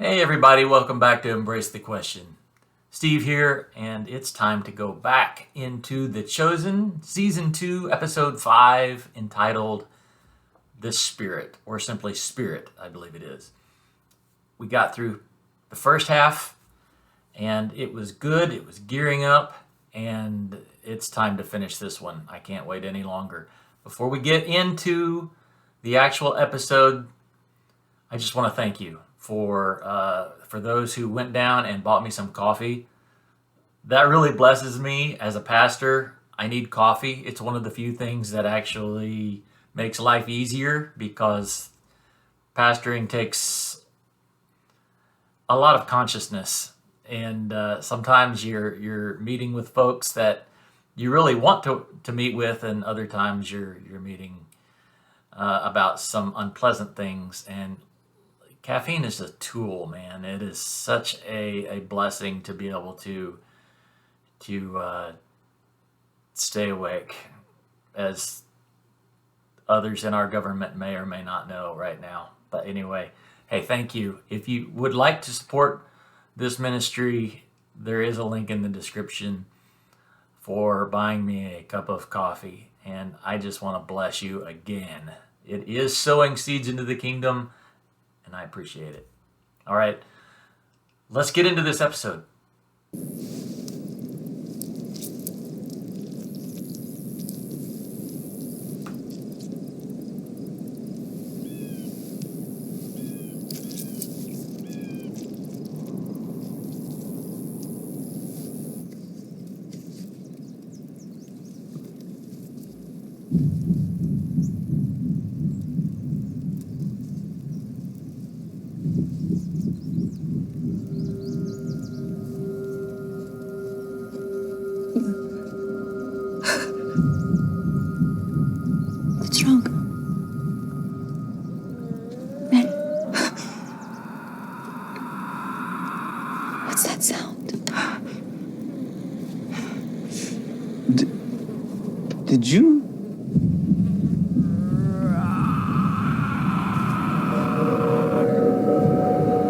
Hey everybody, welcome back to Embrace the Question. Steve here, and it's time to go back into The Chosen, Season 2, Episode 5, entitled The Spirit, or simply Spirit, I believe it is. We got through the first half, and it was good, it was gearing up, and it's time to finish this one. I can't wait any longer. Before we get into the actual episode, I just want to thank you for those who went down and bought me some coffee. That really blesses me as a pastor. I need coffee. It's one of the few things that actually makes life easier because pastoring takes a lot of consciousness, and sometimes you're meeting with folks that you really want to meet with, and other times you're meeting about some unpleasant things. And caffeine is a tool, man. It is such a blessing to be able to stay awake, as others in our government may or may not know right now. But anyway, hey, thank you. If you would like to support this ministry, there is a link in the description for buying me a cup of coffee. And I just want to bless you again. It is sowing seeds into the kingdom, and I appreciate it. All right, let's get into this episode. What's wrong? Mary? What's that sound? Did you?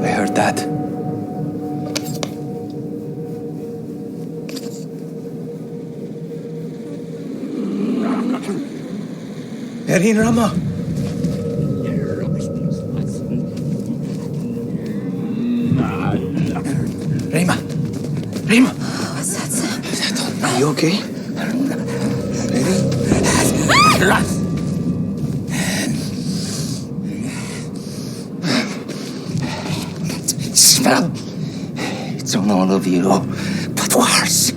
I heard that. Erin Rama. Rima. What's that sound? Are you okay? Smell. It's on all of you. But worse.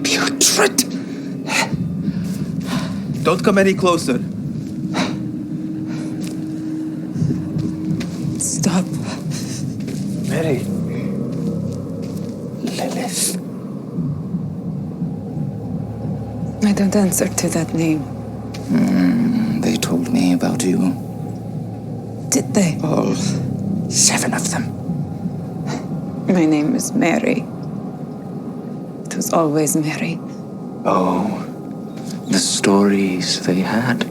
Putrid. Don't come any closer. Stop. Mary. Lilith. I don't answer to that name. They told me about you. Did they? All 7 of them. My name is Mary. It was always Mary. Oh, the stories they had.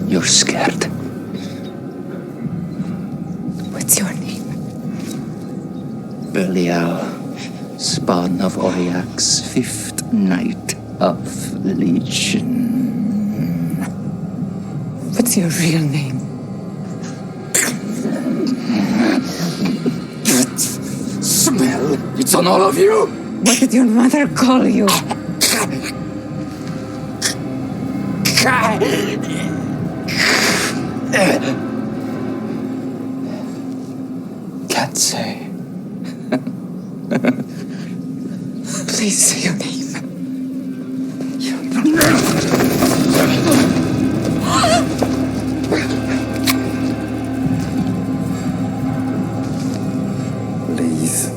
You're scared. What's your name? Belial, spawn of Oriak's 5th night of Legion. What's your real name? Smell! It's on all of you! What did your mother call you? Can't say. Please say your name. Please.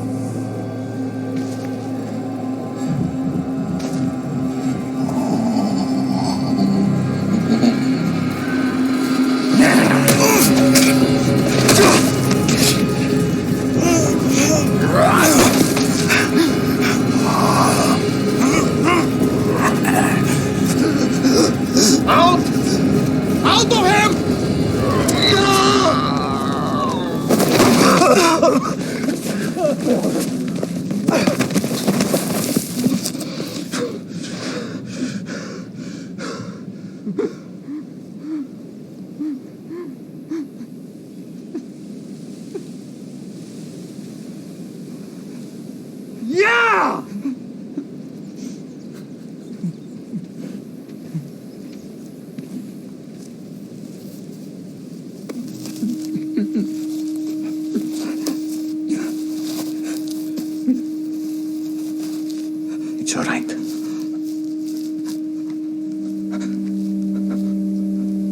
It's all right.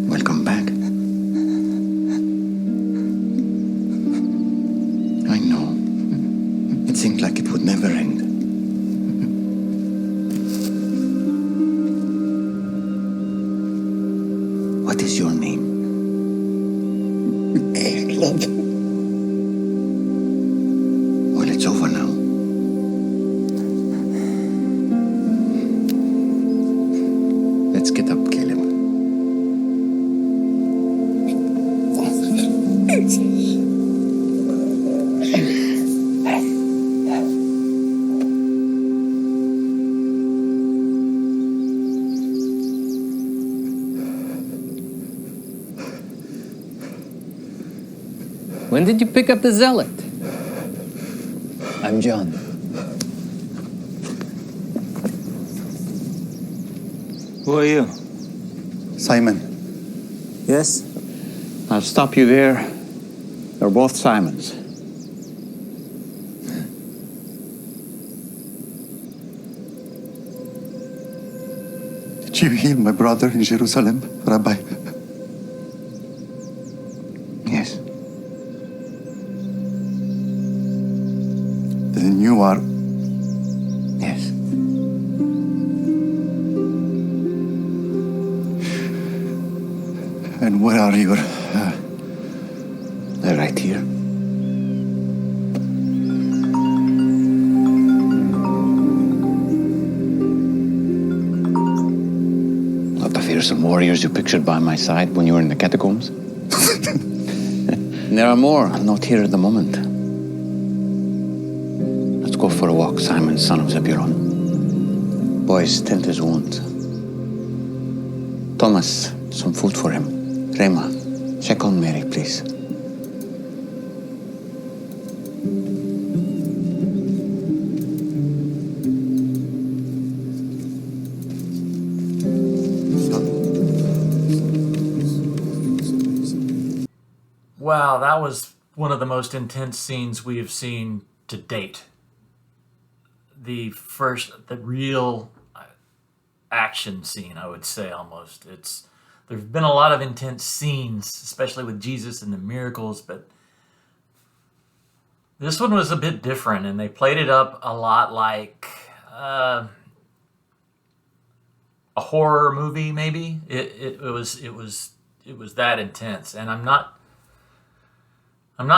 Welcome back. I know. It seemed like it would never end. What is your name? Love. Well, it's over now. Let's get up, Caleb. When did you pick up the Zealot? I'm John. Who are you? Simon, Yes? I'll stop you there. They're both Simons. Did you heal my brother in Jerusalem, Rabbi? Yes. Then you are... Yes. And where are your... They're right here. Not the fearsome warriors you pictured by my side when you were in the catacombs? There are more, not here at the moment. Let's go for a walk, Simon, son of Zebulon. Boys, tend his wounds. Thomas, some food for him. Rema, check on Mary, please. Wow, that was one of the most intense scenes we have seen to date. The real action scene, I would say almost. There's been a lot of intense scenes, especially with Jesus and the miracles, but this one was a bit different, and they played it up a lot like a horror movie, maybe. It was that intense, and I'm not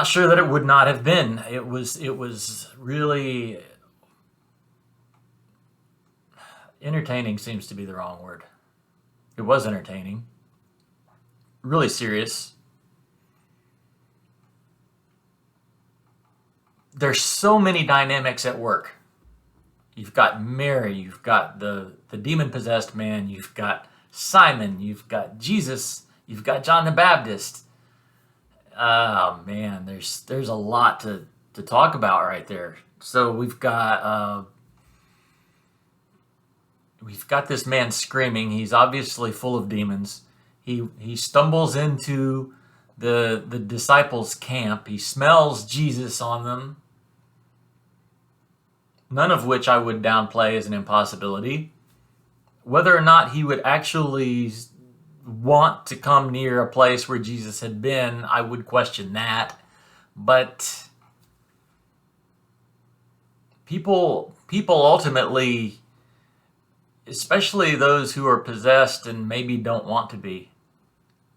sure that it would not have been. It was really entertaining. Seems to be the wrong word. It was entertaining. Really serious. There's so many dynamics at work. You've got Mary, you've got the demon-possessed man, you've got Simon, you've got Jesus, you've got John the Baptist. Oh man, there's a lot to talk about right there. So we've got this man screaming. He's obviously full of demons. He stumbles into the disciples' camp. He smells Jesus on them. None of which I would downplay as an impossibility. Whether or not he would actually want to come near a place where Jesus had been, I would question that. But people ultimately, especially those who are possessed and maybe don't want to be,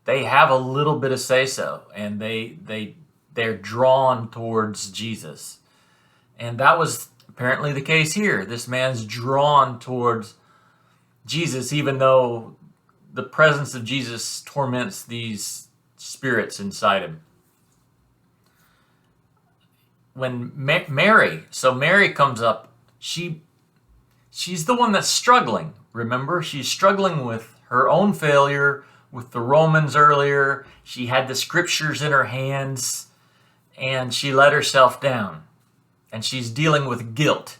they have a little bit of say-so, and they're drawn towards Jesus. And that was apparently the case here. This man's drawn towards Jesus, even though the presence of Jesus torments these spirits inside him. When Mary comes up, she's the one that's struggling. Remember, she's struggling with her own failure, with the Romans earlier. She had the scriptures in her hands, and she let herself down. And she's dealing with guilt.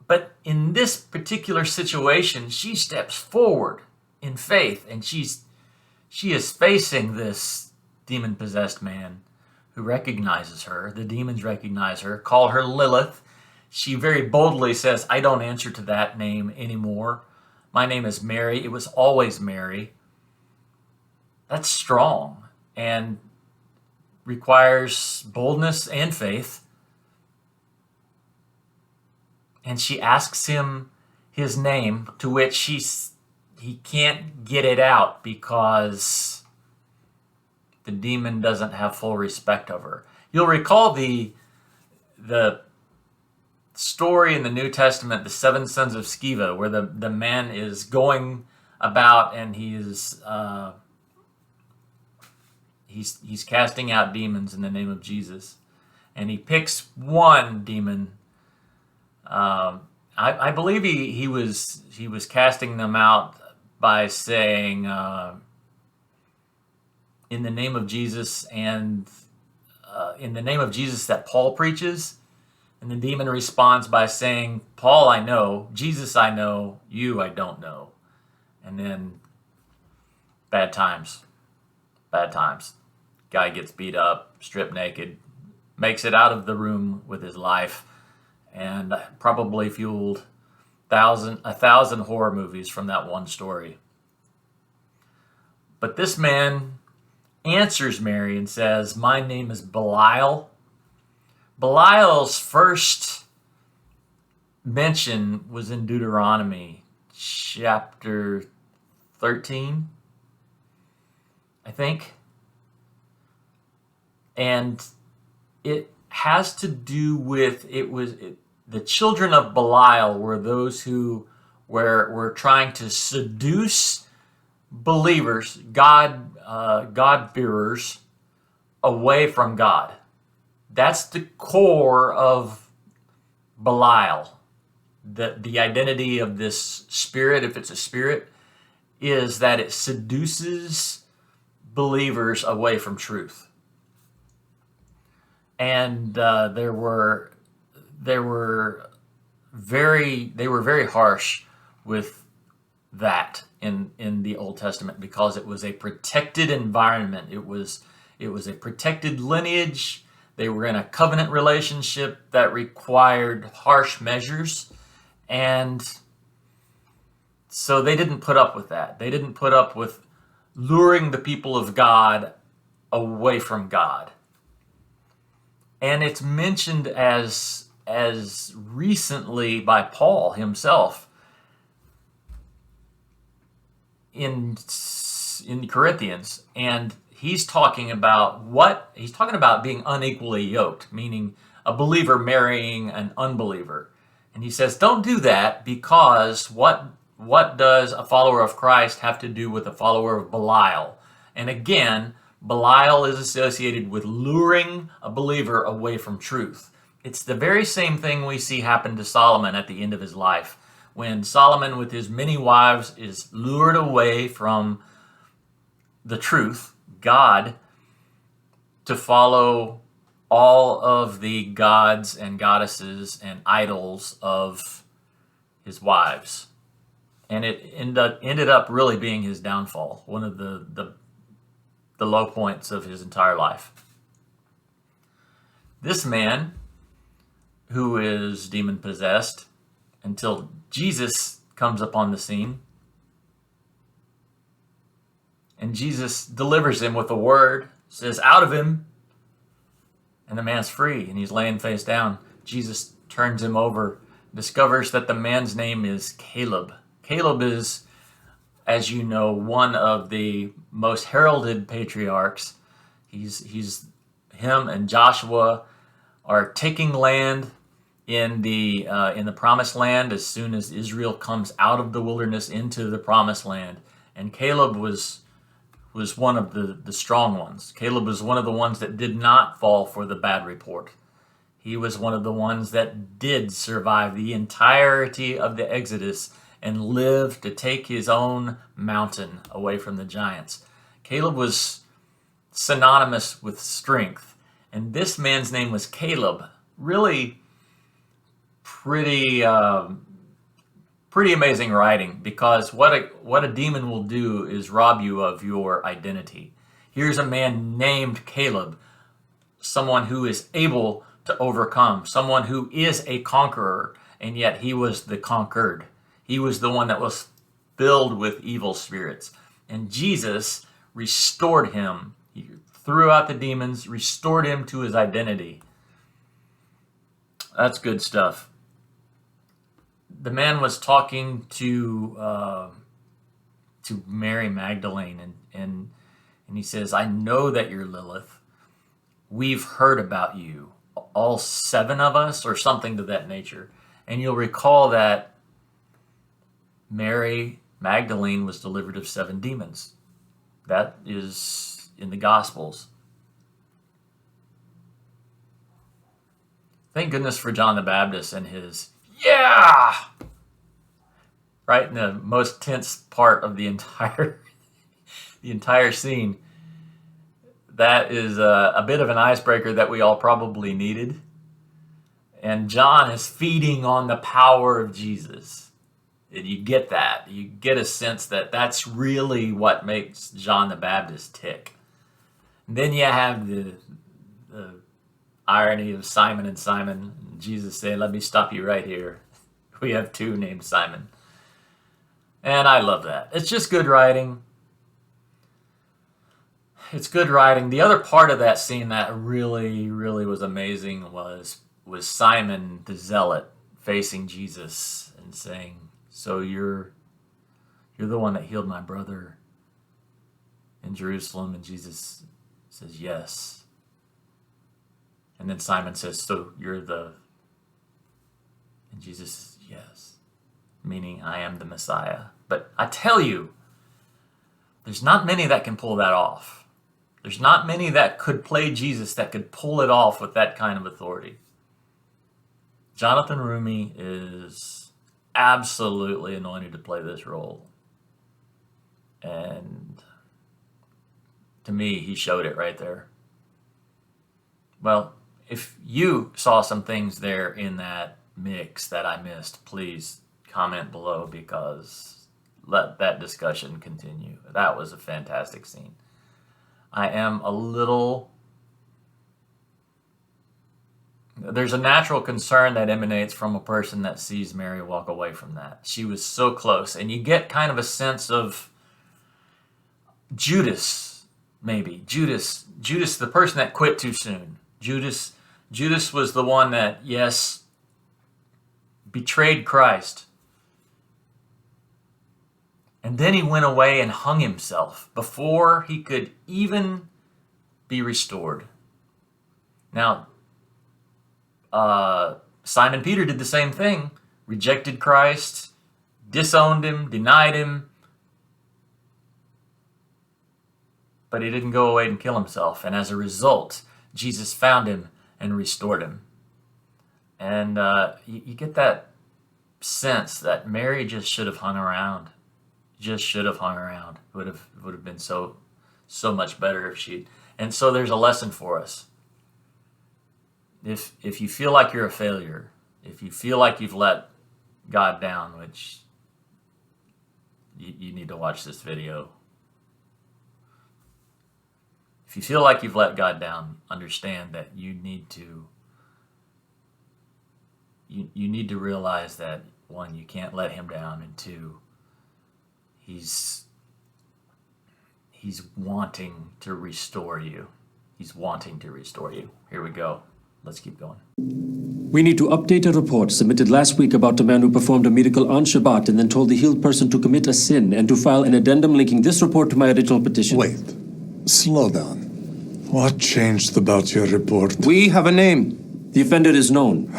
But in this particular situation, she steps forward in faith, and she is facing this demon-possessed man who recognizes her. The demons recognize her, call her Lilith. she very boldly says, I don't answer to that name anymore. My name is Mary. It was always Mary. That's strong and requires boldness and faith. And she asks him his name, to which he can't get it out because the demon doesn't have full respect of her. You'll recall the story in the New Testament, the seven sons of Sceva, where the man is going about and he's casting out demons in the name of Jesus, and he picks one demon. I believe he was casting them out by saying in the name of Jesus, and in the name of Jesus that Paul preaches. And the demon responds by saying, Paul I know, Jesus I know, you I don't know. And then bad times. Guy gets beat up, stripped naked, makes it out of the room with his life, and probably fueled a thousand horror movies from that one story. But this man answers Mary and says, my name is Belial. Belial's first mention was in Deuteronomy chapter 13, I think. And it has to do with, the children of Belial were those who were trying to seduce believers, God-fearers, away from God. That's the core of Belial. The identity of this spirit, if it's a spirit, is that it seduces believers away from truth. And they were very harsh with that in the Old Testament, because it was a protected environment. It was a protected lineage. They were in a covenant relationship that required harsh measures, and so they didn't put up with that. They didn't put up with luring the people of God away from God. And it's mentioned as recently by Paul himself in Corinthians, and he's talking about being unequally yoked, meaning a believer marrying an unbeliever. And he says, don't do that, because what does a follower of Christ have to do with a follower of Belial? And again, Belial is associated with luring a believer away from truth. It's the very same thing we see happen to Solomon at the end of his life, when Solomon with his many wives is lured away from the truth, God, to follow all of the gods and goddesses and idols of his wives. And it ended up really being his downfall, one of the low points of his entire life. This man, who is demon-possessed, until Jesus comes upon the scene, and Jesus delivers him with a word, says, out of him, and the man's free, and he's laying face down. Jesus turns him over, discovers that the man's name is Caleb. Caleb is, as you know, one of the most heralded patriarchs. Him and Joshua are taking land in the promised land as soon as Israel comes out of the wilderness into the promised land. And Caleb was one of the strong ones. Caleb was one of the ones that did not fall for the bad report. He was one of the ones that did survive the entirety of the Exodus and lived to take his own mountain away from the giants. Caleb was synonymous with strength, and this man's name was Caleb. Really pretty amazing writing, because what a demon will do is rob you of your identity. Here's a man named Caleb, someone who is able to overcome, someone who is a conqueror, and yet he was the conquered. He was the one that was filled with evil spirits. And Jesus restored him. He threw out the demons, restored him to his identity. That's good stuff. The man was talking to Mary Magdalene, and he says, I know that you're Lilith. We've heard about you, all 7 of us, or something to that nature. And you'll recall that Mary Magdalene was delivered of 7 demons. That is in the Gospels. Thank goodness for John the Baptist and his, yeah! Right in the most tense part of the entire scene. That is a bit of an icebreaker that we all probably needed. And John is feeding on the power of Jesus. And you get that. You get a sense that that's really what makes John the Baptist tick. And then you have the irony of Simon and Simon. And Jesus saying, let me stop you right here. We have 2 named Simon. And I love that. It's just good writing. It's good writing. The other part of that scene that really, really was amazing was Simon the Zealot facing Jesus and saying, so you're the one that healed my brother in Jerusalem? And Jesus says, yes. And then Simon says, so you're the... And Jesus says, yes. Meaning, I am the Messiah. But I tell you, there's not many that can pull that off. There's not many that could play Jesus that could pull it off with that kind of authority. Jonathan Rumi is absolutely anointed to play this role. And to me, he showed it right there. Well, if you saw some things there in that mix that I missed, please comment below, because let that discussion continue. That was a fantastic scene. I am a little... There's a natural concern that emanates from a person that sees Mary walk away from that. She was so close. And you get kind of a sense of Judas, maybe. Judas, the person that quit too soon. Judas was the one that, yes, betrayed Christ. And then he went away and hung himself before he could even be restored. Now, Simon Peter did the same thing. Rejected Christ, disowned him, denied him. But he didn't go away and kill himself. And as a result, Jesus found him and restored him. And you get that sense that Mary just should have hung around. Just should have hung around. Would have been so much better if she. And so there's a lesson for us. If you feel like you're a failure, if you feel like you've let God down, which you need to watch this video. If you feel like you've let God down, understand that you need to realize that, 1, you can't let him down, and 2, He's wanting to restore you. He's wanting to restore you. Here we go. Let's keep going. We need to update a report submitted last week about a man who performed a miracle on Shabbat and then told the healed person to commit a sin, and to file an addendum linking this report to my original petition. Wait. Slow down. What changed about your report? We have a name. The offender is known.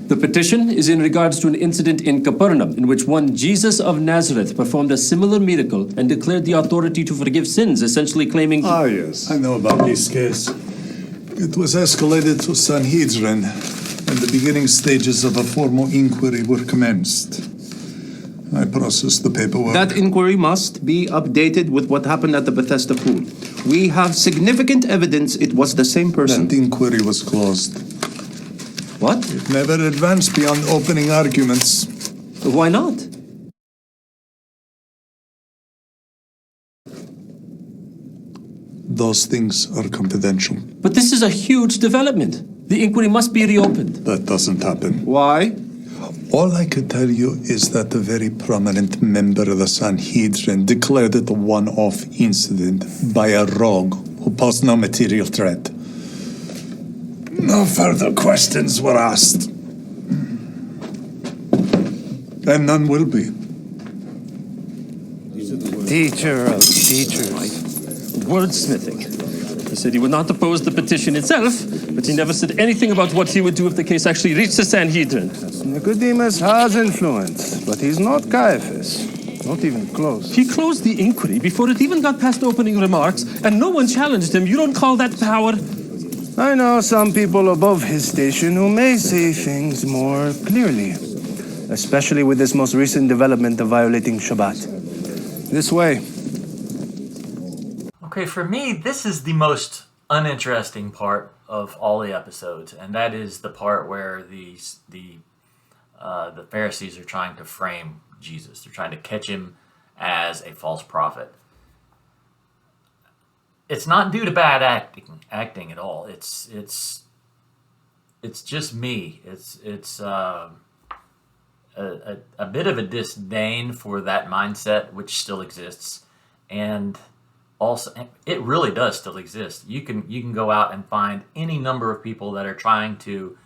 The petition is in regards to an incident in Capernaum in which one Jesus of Nazareth performed a similar miracle and declared the authority to forgive sins, essentially claiming... Ah, yes. I know about this case. It was escalated to Sanhedrin, and the beginning stages of a formal inquiry were commenced. I processed the paperwork. That inquiry must be updated with what happened at the Bethesda pool. We have significant evidence it was the same person. That inquiry was closed. What? It never advanced beyond opening arguments. Why not? Those things are confidential. But this is a huge development. The inquiry must be reopened. That doesn't happen. Why? All I could tell you is that a very prominent member of the Sanhedrin declared it a one-off incident by a rogue who posed no material threat. No further questions were asked. And none will be. Teacher of teachers. Wordsmithing. He said he would not oppose the petition itself, but he never said anything about what he would do if the case actually reached the Sanhedrin. Nicodemus has influence, but he's not Caiaphas. Not even close. He closed the inquiry before it even got past opening remarks, and no one challenged him. You don't call that power? I know some people above his station who may see things more clearly, especially with this most recent development of violating Shabbat. This way. Okay, for me, this is the most uninteresting part of all the episodes, and that is the part where the Pharisees are trying to frame Jesus. They're trying to catch him as a false prophet. It's not due to bad acting at all. It's just me. It's a bit of a disdain for that mindset, which still exists, and also it really does still exist. You can go out and find any number of people that are trying to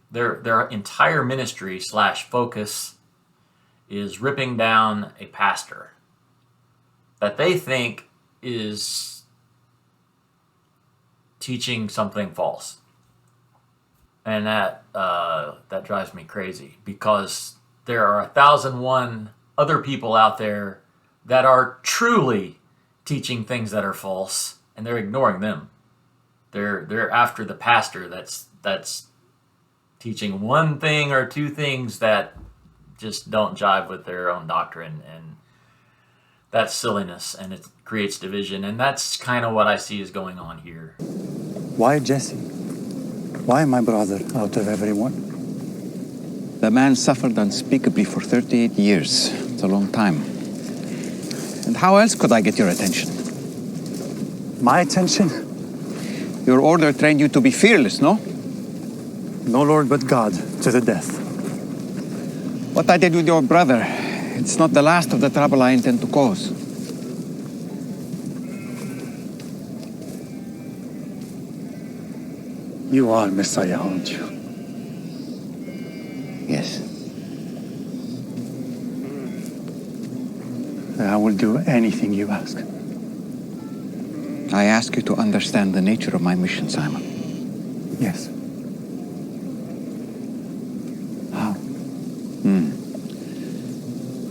their entire ministry / focus is ripping down a pastor that they think is teaching something false. And that drives me crazy, because there are 1,001 other people out there that are truly teaching things that are false, and they're ignoring them. They're after the pastor that's teaching one thing or two things that just don't jive with their own doctrine, and that's silliness, and it creates division, and that's kind of what I see is going on here. Why Jesse? Why my brother out of everyone? The man suffered unspeakably for 38 years. It's a long time. And how else could I get your attention? My attention? Your order trained you to be fearless, no? No Lord but God, to the death. What I did with your brother, it's not the last of the trouble I intend to cause. You are Messiah, aren't you? Yes. I will do anything you ask. I ask you to understand the nature of my mission, Simon. Yes. How?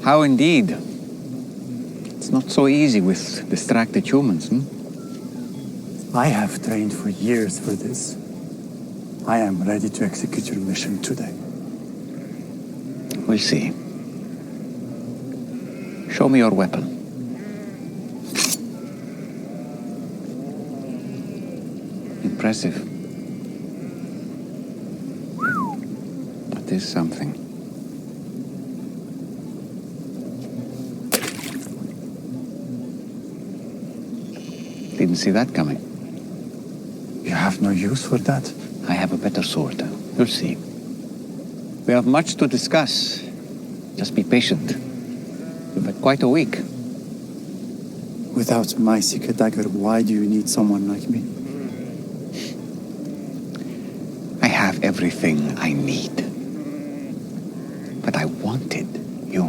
How indeed? It's not so easy with distracted humans, I have trained for years for this. I am ready to execute your mission today. We'll see. Show me your weapon. Impressive. That is something. Didn't see that coming. You have no use for that? I have a better sword. You'll see. We have much to discuss. Just be patient. You've had quite a week. Without my secret dagger, why do you need someone like me? I have everything I need. But I wanted you.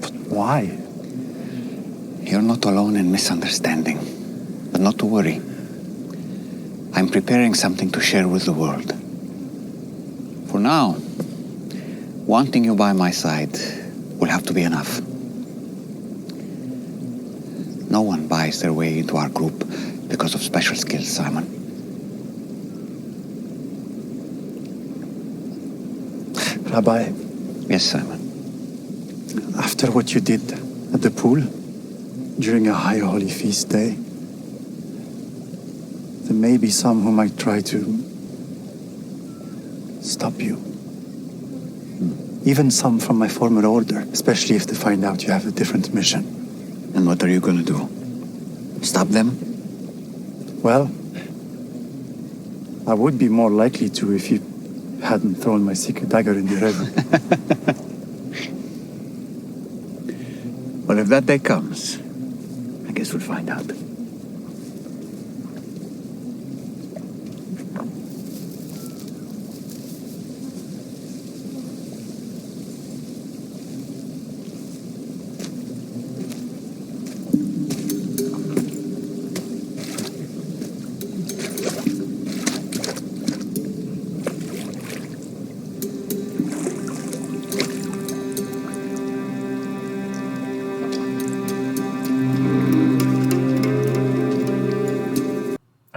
But why? You're not alone in misunderstanding. But not to worry. I'm preparing something to share with the world. For now, wanting you by my side will have to be enough. No one buys their way into our group because of special skills, Simon. Rabbi, Yes, Simon. after what you did at the pool, during a high holy feast day, there may be some who might try to stop you. Even some from my former order, especially if they find out you have a different mission. And what are you going to do? Stop them? Well, I would be more likely to if you hadn't thrown my secret dagger in the river. Well, if that day comes, I guess we'll find out.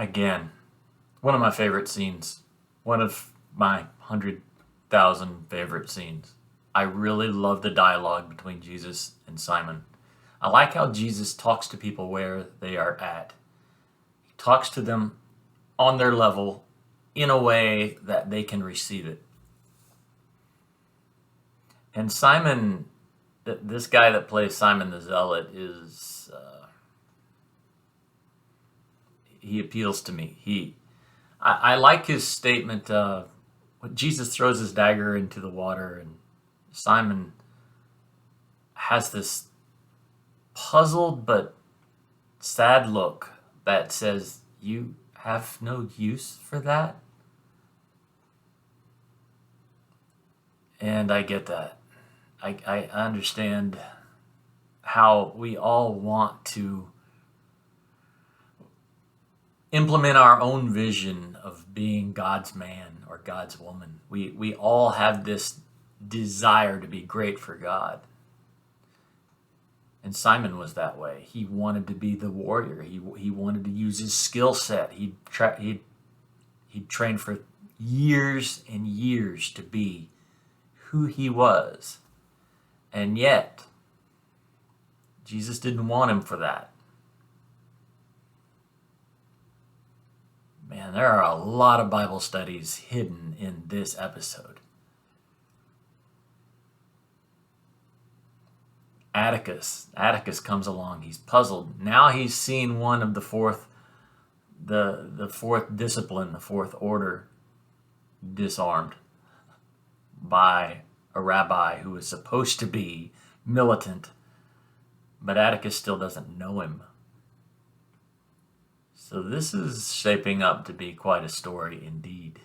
Again, one of my favorite scenes. One of my 100,000 favorite scenes. I really love the dialogue between Jesus and Simon. I like how Jesus talks to people where they are at. He talks to them on their level in a way that they can receive it. And Simon, this guy that plays Simon the Zealot is, he appeals to me. I like his statement, when Jesus throws his dagger into the water and Simon has this puzzled but sad look that says, "You have no use for that?" And I get that. I understand how we all want to implement our own vision of being God's man or God's woman. We all have this desire to be great for God. And Simon was that way. He wanted to be the warrior. He wanted to use his skill set. He'd trained for years and years to be who he was. And yet, Jesus didn't want him for that. Man, there are a lot of Bible studies hidden in this episode. Atticus comes along. He's puzzled. Now he's seen one of the fourth discipline, the fourth order, disarmed by a rabbi who is supposed to be militant, but Atticus still doesn't know him. So this is shaping up to be quite a story indeed.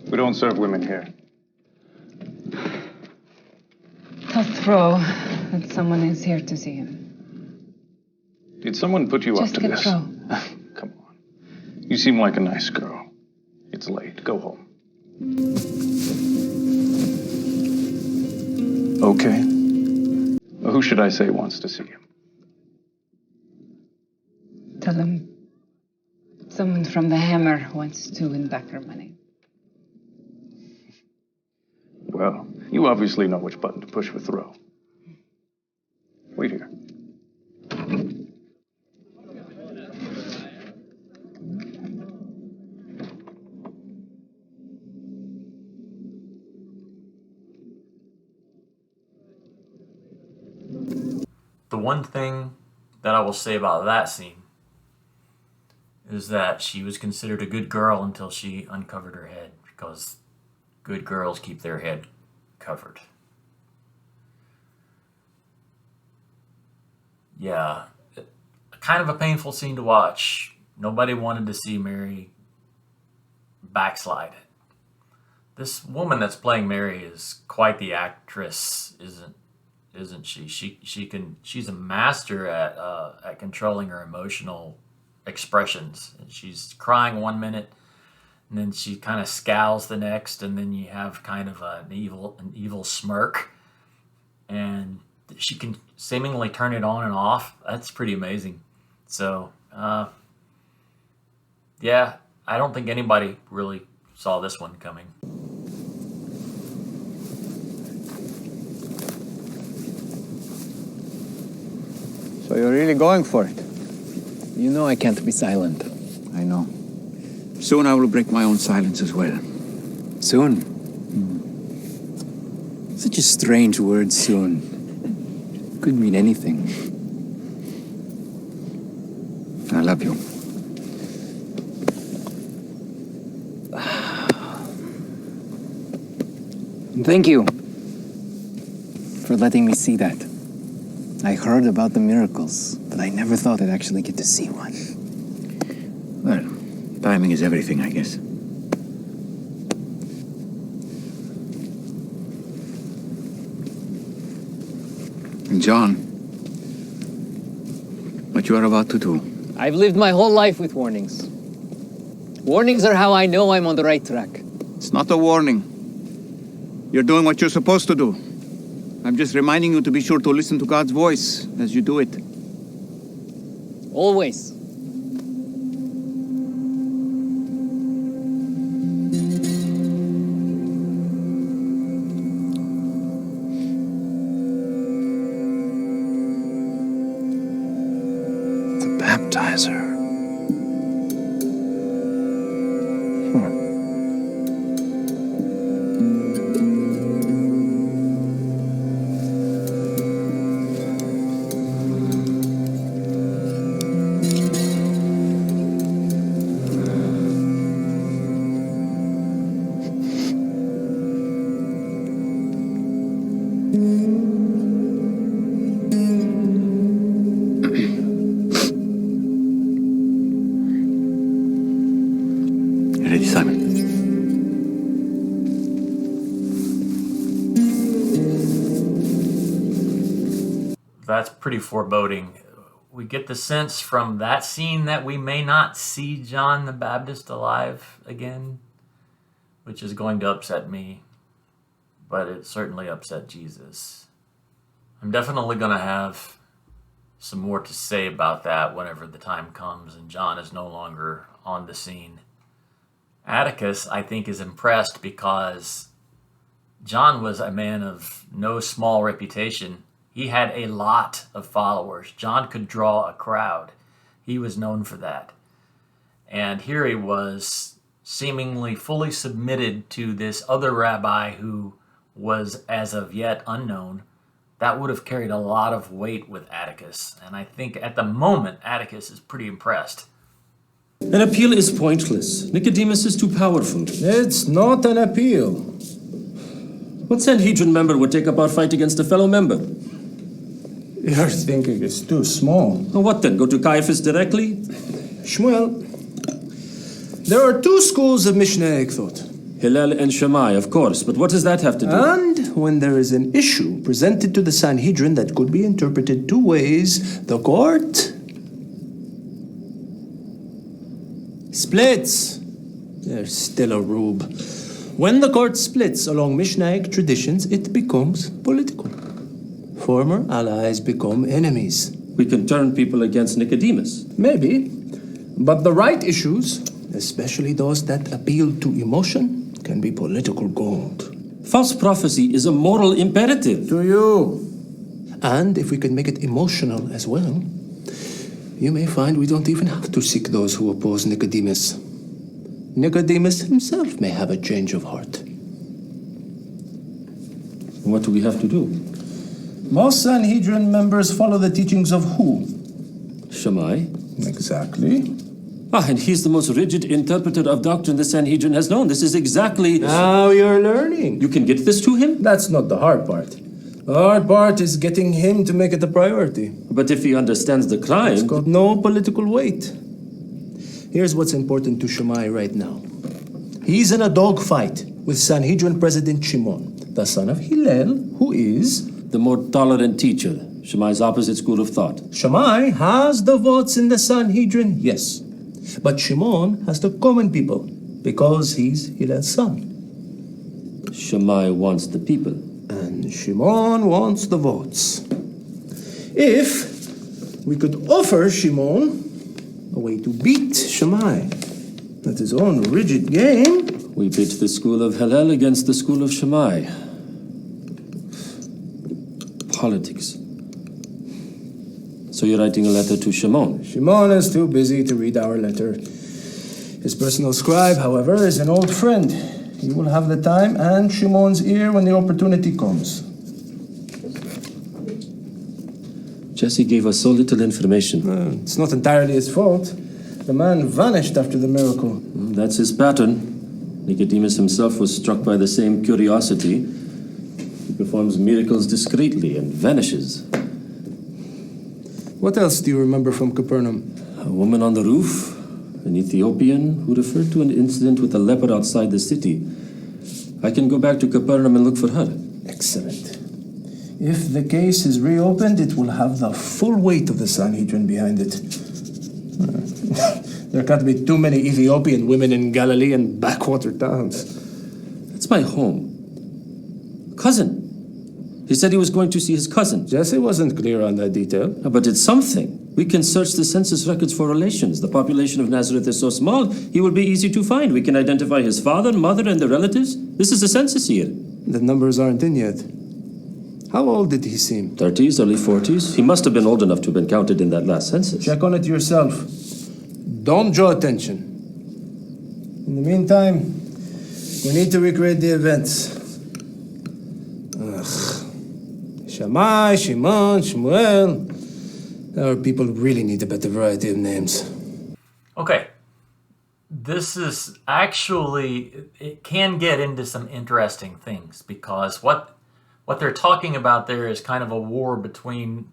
We don't serve women here. Don't throw that someone is here to see him. Did someone put you Just up to get this? throw. Come on. You seem like a nice girl. It's late. Go home. Okay. Well, who should I say wants to see him? Tell him someone from the Hammer wants to win back her money. Well, you obviously know which button to push for throw. Wait here. one thing that I will say about that scene is that she was considered a good girl until she uncovered her head, because good girls keep their head covered. Yeah, kind of a painful scene to watch. Nobody wanted to see Mary backslide. This woman that's playing Mary is quite the actress, isn't she? She's a master at controlling her emotional expressions. She's crying one minute, and then she kind of scowls the next, and then you have kind of an evil smirk, and she can seemingly turn it on and off. That's pretty amazing. So, yeah, I don't think anybody really saw this one coming. So you're really going for it? You know I can't be silent. I know. Soon I will break my own silence as well. Soon? Such a strange word, soon. Could mean anything. I love you. Thank you for letting me see that. I heard about the miracles, but I never thought I'd actually get to see one. Well, timing is everything, I guess. And John, what you are about to do. I've lived my whole life with warnings. Warnings are how I know I'm on the right track. It's not a warning. You're doing what you're supposed to do. I'm just reminding you to be sure to listen to God's voice as you do it. Always. The baptizer. Ready, Simon? That's pretty foreboding. We get the sense from that scene that we may not see John the Baptist alive again, which is going to upset me, but it certainly upset Jesus. I'm definitely going to have some more to say about that whenever the time comes and John is no longer on the scene. Atticus, I think, is impressed because John was a man of no small reputation. He had a lot of followers. John could draw a crowd. He was known for that. And here he was, seemingly fully submitted to this other rabbi who was as of yet unknown. That would have carried a lot of weight with Atticus. And I think at the moment, Atticus is pretty impressed. An appeal is pointless. Nicodemus is too powerful. It's not an appeal. What Sanhedrin member would take up our fight against a fellow member? Your thinking is too small. Well, what then? Go to Caiaphas directly? Shmuel, there are two schools of Mishnaic thought. Hillel and Shammai, of course, but what does that have to do? And when there is an issue presented to the Sanhedrin that could be interpreted two ways, the court splits. There's still a rube. When the court splits along Mishnaic traditions, it becomes political. Former allies become enemies. We can turn people against Nicodemus. Maybe. But the right issues, especially those that appeal to emotion, can be political gold. False prophecy is a moral imperative. To you. And if we can make it emotional as well, you may find we don't even have to seek those who oppose Nicodemus. Nicodemus himself may have a change of heart. What do we have to do? Most Sanhedrin members follow the teachings of who? Shammai. Exactly. And he's the most rigid interpreter of doctrine the Sanhedrin has known. This is exactly... Now you're learning. You can get this to him? That's not the hard part. The hard part is getting him to make it a priority. But if he understands the crime... It's got no political weight. Here's what's important to Shammai right now. He's in a dogfight with Sanhedrin President Shimon, the son of Hillel, who is... the more tolerant teacher. Shammai's opposite school of thought. Shammai has the votes in the Sanhedrin, yes. But Shimon has the common people, because he's Hillel's son. Shammai wants the people. And Shimon wants the votes. If we could offer Shimon a way to beat Shammai at his own rigid game... We pit the school of Hillel against the school of Shammai. Politics. So you're writing a letter to Shimon? Shimon is too busy to read our letter. His personal scribe, however, is an old friend. He will have the time and Shimon's ear when the opportunity comes. Jesse gave us so little information. It's not entirely his fault. The man vanished after the miracle. That's his pattern. Nicodemus himself was struck by the same curiosity. He performs miracles discreetly and vanishes. What else do you remember from Capernaum? A woman on the roof, an Ethiopian who referred to an incident with a leper outside the city. I can go back to Capernaum and look for her. Excellent. If the case is reopened, it will have the full weight of the Sanhedrin behind it. There can't be too many Ethiopian women in Galilee and backwater towns. That's my home. Cousin. He said he was going to see his cousin. Jesse wasn't clear on that detail. But it's something. We can search the census records for relations. The population of Nazareth is so small, he will be easy to find. We can identify his father, mother, and the relatives. This is a census year. The numbers aren't in yet. How old did he seem? 30s, early 40s. He must have been old enough to have been counted in that last census. Check on it yourself. Don't draw attention. In the meantime, we need to recreate the events. Shammai, Shimon, Shmuel. Our people really need a better variety of names. Okay. This is actually, it can get into some interesting things because what they're talking about there is kind of a war between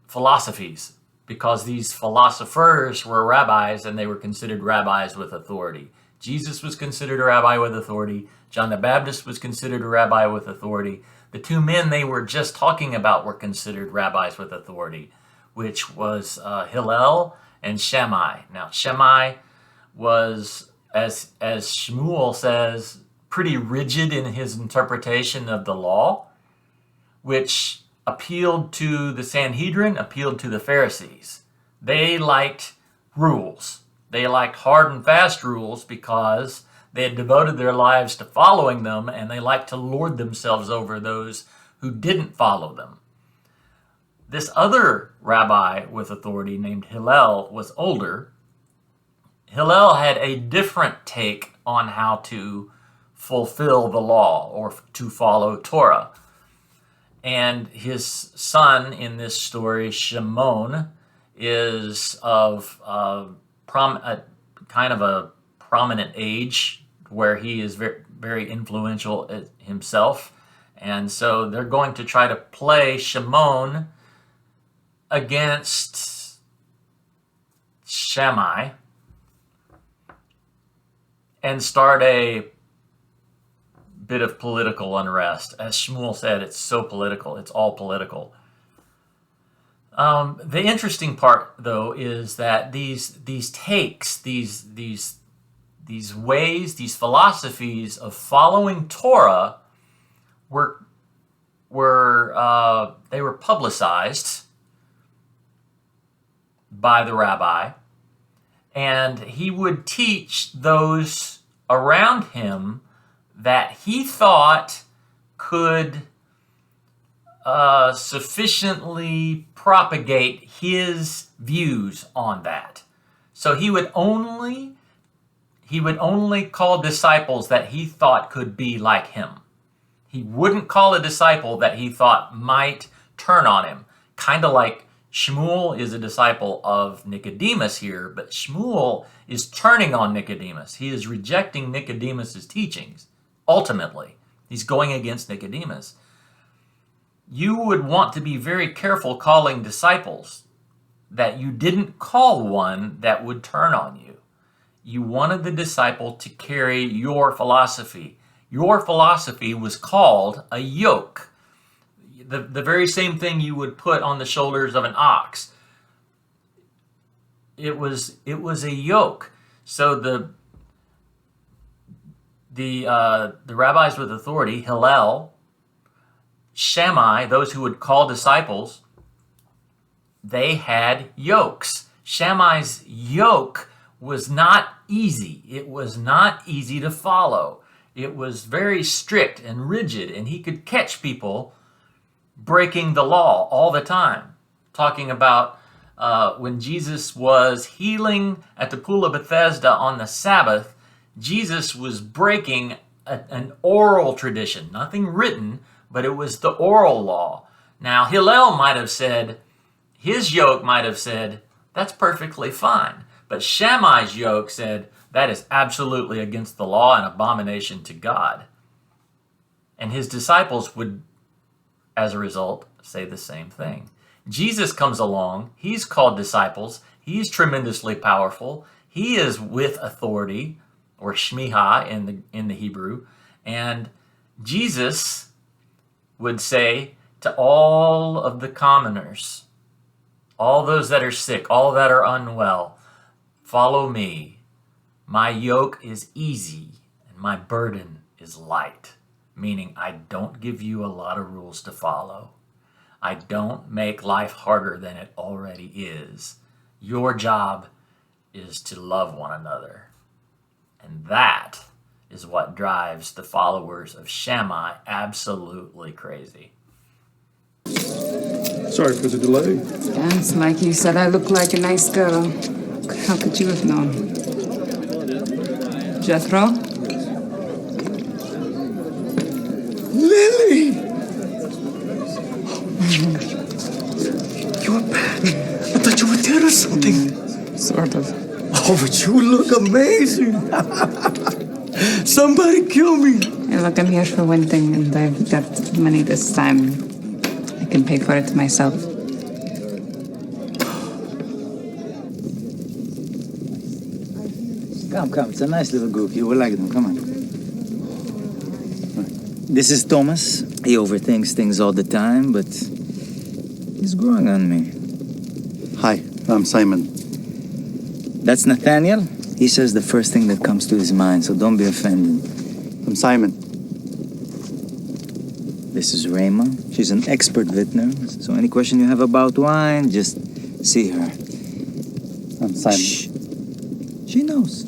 philosophies, because these philosophers were rabbis and they were considered rabbis with authority. Jesus was considered a rabbi with authority. John the Baptist was considered a rabbi with authority. The two men they were just talking about were considered rabbis with authority, which was Hillel and Shammai. Now, Shammai was, as Shmuel says, pretty rigid in his interpretation of the law, which appealed to the Sanhedrin, appealed to the Pharisees. They liked rules. They liked hard and fast rules because they had devoted their lives to following them, and they liked to lord themselves over those who didn't follow them. This other rabbi with authority named Hillel was older. Hillel had a different take on how to fulfill the law or to follow Torah. And his son in this story, Shimon, is of kind of a prominent age where he is very, very influential himself. And so they're going to try to play Shimon against Shammai and start a bit of political unrest. As Shmuel said, it's so political. It's all political. The interesting part, though, is that these takes, these ways, these philosophies of following Torah were publicized by the rabbi, and he would teach those around him that he thought could sufficiently propagate his views on that. So he would only call disciples that he thought could be like him. He wouldn't call a disciple that he thought might turn on him. Kind of like Shmuel is a disciple of Nicodemus here, but Shmuel is turning on Nicodemus. He is rejecting Nicodemus's teachings. Ultimately, he's going against Nicodemus. You would want to be very careful calling disciples that you didn't call one that would turn on you. You wanted the disciple to carry your philosophy. Your philosophy was called a yoke. The very same thing you would put on the shoulders of an ox. It was a yoke. So the rabbis with authority, Hillel, Shammai, those who would call disciples, they had yokes. Shammai's yoke was not easy. It was not easy to follow. It was very strict and rigid, and he could catch people breaking the law all the time. Talking about when Jesus was healing at the pool of Bethesda on the Sabbath, Jesus was breaking an oral tradition, nothing written, but it was the oral law. Now, Hillel might have said, his yoke might have said, that's perfectly fine. But Shammai's yoke said, that is absolutely against the law and abomination to God. And his disciples would, as a result, say the same thing. Jesus comes along. He's called disciples. He's tremendously powerful. He is with authority, or shmiha in the Hebrew. And Jesus would say to all of the commoners, all those that are sick, all that are unwell, follow me. My yoke is easy and my burden is light. Meaning I don't give you a lot of rules to follow. I don't make life harder than it already is. Your job is to love one another. And that is what drives the followers of Shammai absolutely crazy. Sorry for the delay. Yeah, it's like you said I look like a nice girl. How could you have known? Jethro? Lily! You were bad. I thought you were dead or something. Sort of. Oh, but you look amazing. Somebody kill me. Hey, look, I'm here for one thing, and I've got money this time. I can pay for it myself. Come. It's a nice little group. You will like them. Come on. This is Thomas. He overthinks things all the time, but he's growing on me. Hi, I'm Simon. That's Nathaniel. He says the first thing that comes to his mind, so don't be offended. I'm Simon. This is Rayma. She's an expert vintner, so any question you have about wine, just see her. I'm Simon. Shh. She knows.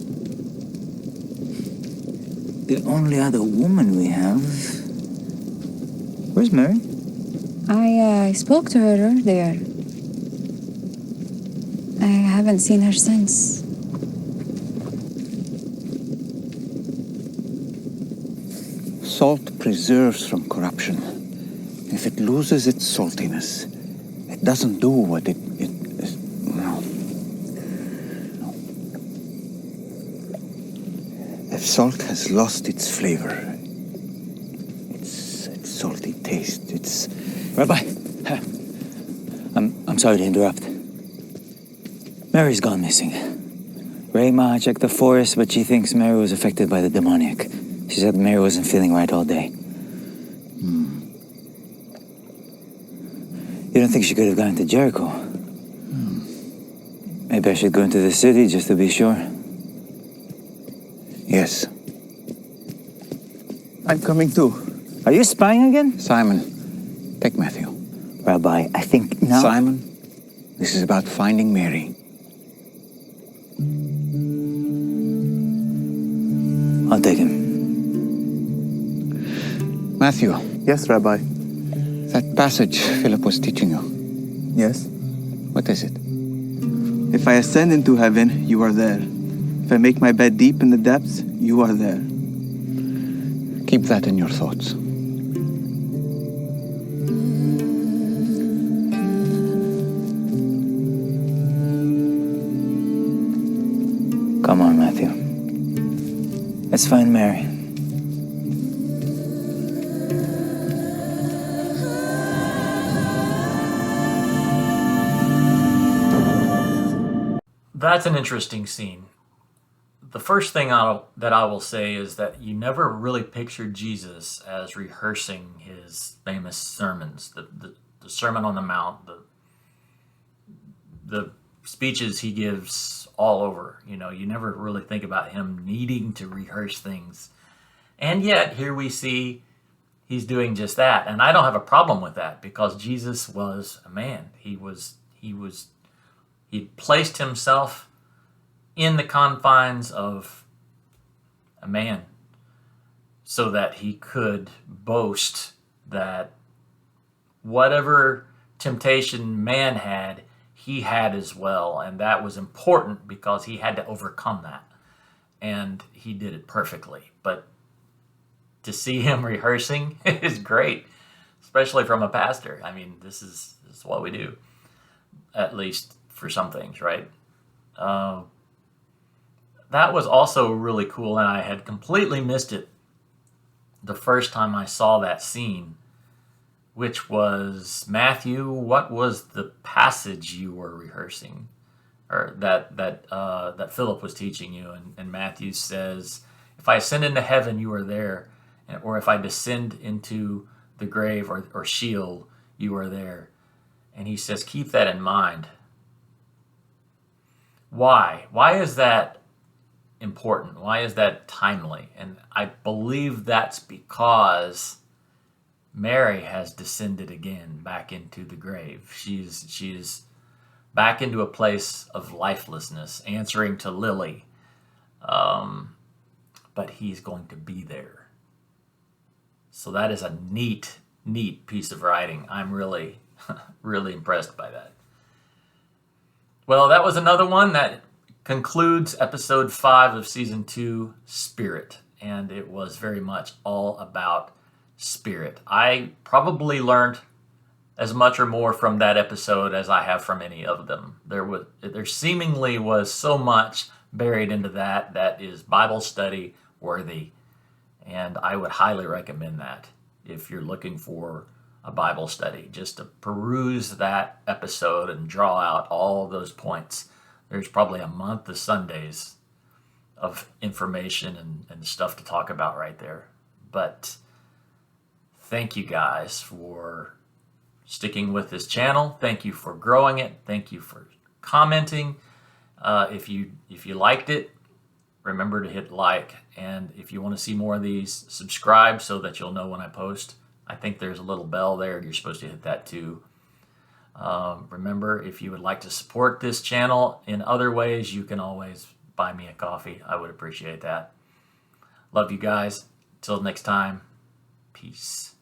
The only other woman we have... Where's Mary? I spoke to her earlier. I haven't seen her since. Salt preserves from corruption. If it loses its saltiness, it doesn't do what it is. No. If salt has lost its flavor, its salty taste, its... Rabbi, I'm sorry to interrupt. Mary's gone missing. Rayma checked the forest, but she thinks Mary was affected by the demoniac. She said Mary wasn't feeling right all day. You don't think she could have gone to Jericho? Maybe I should go into the city just to be sure. Yes. I'm coming too. Are you spying again? Simon, take Matthew. Rabbi, I think now... Simon, this is about finding Mary. I'll take him. Matthew. Yes, Rabbi. That passage Philip was teaching you. Yes? What is it? If I ascend into heaven, you are there. If I make my bed deep in the depths, you are there. Keep that in your thoughts. Let's find Mary. That's an interesting scene. The first thing that I will say is that you never really pictured Jesus as rehearsing his famous sermons, the Sermon on the Mount, the speeches he gives all over. You know, you never really think about him needing to rehearse things. And yet, here we see he's doing just that. And I don't have a problem with that because Jesus was a man. He placed himself in the confines of a man so that he could boast that whatever temptation man had, he had as well. And that was important because he had to overcome that. And he did it perfectly. But to see him rehearsing is great, especially from a pastor. I mean, this is what we do, at least for some things, right? That was also really cool, and I had completely missed it the first time I saw that scene, which was, Matthew, what was the passage you were rehearsing, or that Philip was teaching you? And Matthew says, if I ascend into heaven, you are there, or if I descend into the grave or Sheol, you are there. And he says, keep that in mind. Why? Why is that important? Why is that timely? And I believe that's because Mary has descended again back into the grave. She's back into a place of lifelessness, answering to Lily. But he's going to be there. So that is a neat piece of writing. I'm really, really impressed by that. Well, that was another one that concludes episode 5 of season 2, Spirit. And it was very much all about Spirit. I probably learned as much or more from that episode as I have from any of them. There seemingly was so much buried into that is Bible study worthy. And I would highly recommend that if you're looking for a Bible study, just to peruse that episode and draw out all those points. There's probably a month of Sundays of information and stuff to talk about right there. But thank you guys for sticking with this channel. Thank you for growing it. Thank you for commenting. If you liked it, remember to hit like. And if you want to see more of these, subscribe so that you'll know when I post. I think there's a little bell there. You're supposed to hit that too. Remember, if you would like to support this channel in other ways, you can always buy me a coffee. I would appreciate that. Love you guys. Till next time, peace.